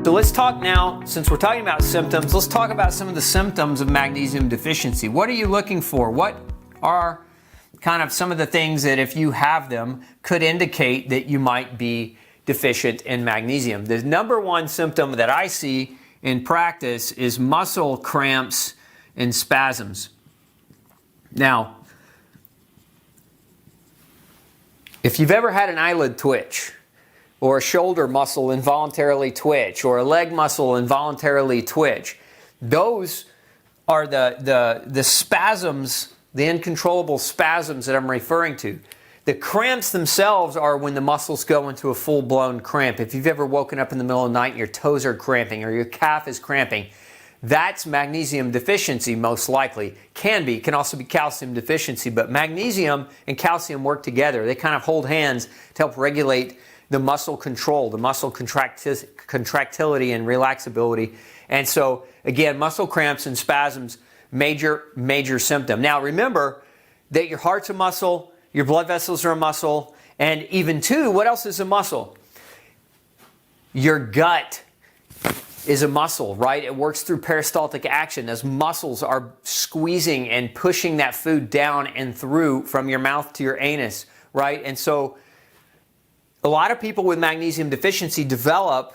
So let's talk now, since we're talking about symptoms, let's talk about some of the symptoms of magnesium deficiency. What are you looking for? What are kind of some of the things that if you have them could indicate that you might be deficient in magnesium? The number one symptom that I see in practice is muscle cramps and spasms. Now, if you've ever had an eyelid twitch, or a shoulder muscle involuntarily twitch, or a leg muscle involuntarily twitch, those are the spasms, the uncontrollable spasms that I'm referring to. The cramps themselves are when the muscles go into a full-blown cramp. If you've ever woken up in the middle of the night and your toes are cramping or your calf is cramping, that's magnesium deficiency most likely. Can also be calcium deficiency, but magnesium and calcium work together. They kind of hold hands to help regulate the muscle control, the muscle contractility and relaxability. And so, again, muscle cramps and spasms, major symptom. Now, remember that your heart's a muscle, your blood vessels are a muscle, and even too, what else is a muscle? Your gut is a muscle, right? It works through peristaltic action as muscles are squeezing and pushing that food down and through from your mouth to your anus, right? And so a lot of people with magnesium deficiency develop,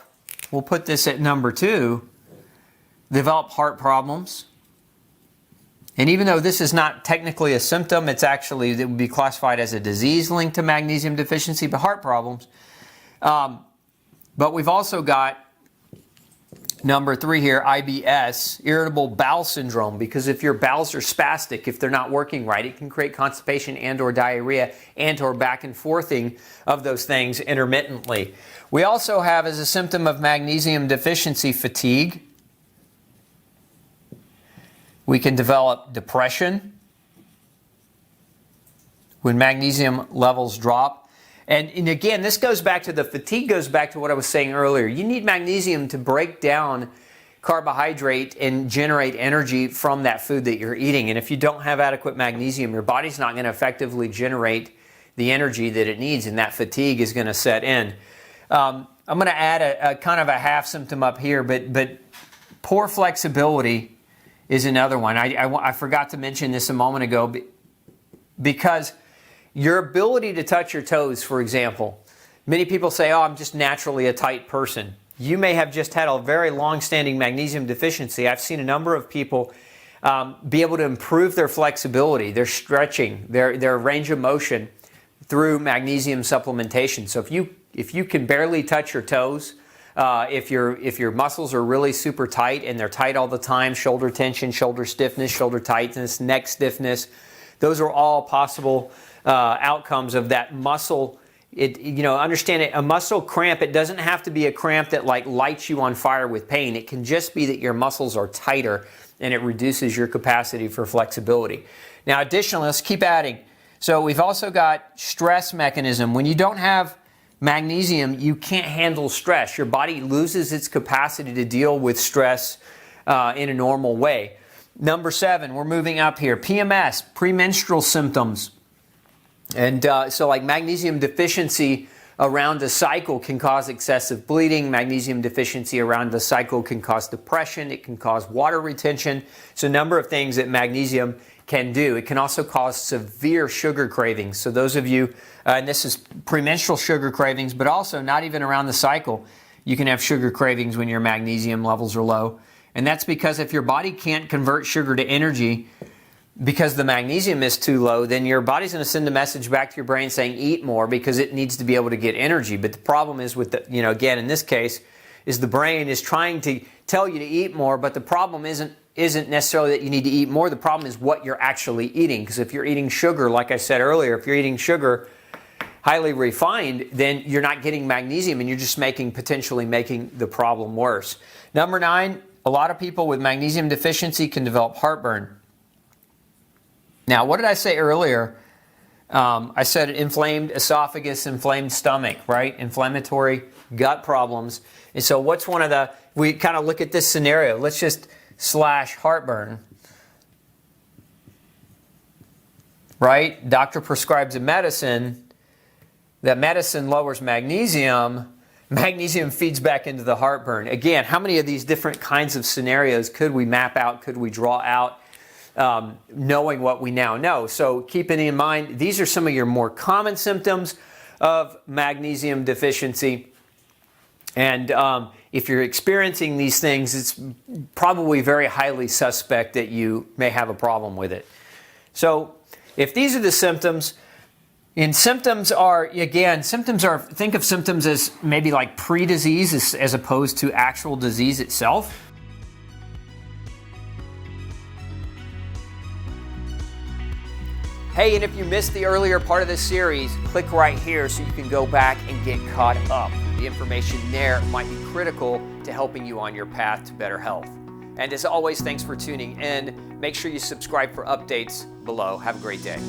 we'll put this at number 2, develop heart problems. And even though this is not technically a symptom, it would be classified as a disease linked to magnesium deficiency, but heart problems. But we've also got number 3 here, IBS, irritable bowel syndrome, because if your bowels are spastic, if they're not working right, it can create constipation and or diarrhea and or back and forthing of those things intermittently. We also have, as a symptom of magnesium deficiency, fatigue. We can develop depression when magnesium levels drop. And again, this goes back to the fatigue, goes back to what I was saying earlier. You need magnesium to break down carbohydrate and generate energy from that food that you're eating. And if you don't have adequate magnesium, your body's not going to effectively generate the energy that it needs, and that fatigue is going to set in. I'm going to add a kind of a half symptom up here, but poor flexibility is another one. I forgot to mention this a moment ago because your ability to touch your toes, for example. Many people say, oh, I'm just naturally a tight person. You may have just had a very long-standing magnesium deficiency. I've seen a number of people be able to improve their flexibility, their stretching, their range of motion through magnesium supplementation. So if you can barely touch your toes, if your muscles are really super tight and they're tight all the time, shoulder tension, shoulder stiffness, shoulder tightness, neck stiffness, those are all possible outcomes of that muscle. Understand it, a muscle cramp, it doesn't have to be a cramp that like lights you on fire with pain. It can just be that your muscles are tighter and it reduces your capacity for flexibility. Now, additionally, let's keep adding. So we've also got stress mechanism. When you don't have magnesium, you can't handle stress. Your body loses its capacity to deal with stress in a normal way. Number 7, we're moving up here. PMS, premenstrual symptoms. And so like magnesium deficiency around the cycle can cause excessive bleeding. Magnesium deficiency around the cycle can cause depression. It can cause water retention. So a number of things that magnesium can do. It can also cause severe sugar cravings. So those of you, and this is premenstrual sugar cravings, but also not even around the cycle, you can have sugar cravings when your magnesium levels are low. And that's because if your body can't convert sugar to energy because the magnesium is too low, then your body's going to send a message back to your brain saying eat more because it needs to be able to get energy. But the problem is with again, in this case, is the brain is trying to tell you to eat more, but the problem isn't necessarily that you need to eat more. The problem is what you're actually eating. Because if you're eating sugar, like I said earlier, if you're eating sugar highly refined, then you're not getting magnesium and you're just potentially making the problem worse. Number 9, a lot of people with magnesium deficiency can develop heartburn. Now, what did I say earlier? I said inflamed esophagus, inflamed stomach, right? Inflammatory gut problems. And so what's we kind of look at this scenario. Let's just slash heartburn. Right? Doctor prescribes a medicine. That medicine lowers magnesium. Magnesium feeds back into the heartburn. Again, how many of these different kinds of scenarios could we map out, could we draw out, knowing what we now know? So keeping in mind, these are some of your more common symptoms of magnesium deficiency. And if you're experiencing these things, it's probably very highly suspect that you may have a problem with it. So if these are the symptoms, and symptoms are, think of symptoms as maybe like pre-disease as opposed to actual disease itself. Hey, and if you missed the earlier part of this series, click right here so you can go back and get caught up. The information there might be critical to helping you on your path to better health. And as always, thanks for tuning in. Make sure you subscribe for updates below. Have a great day.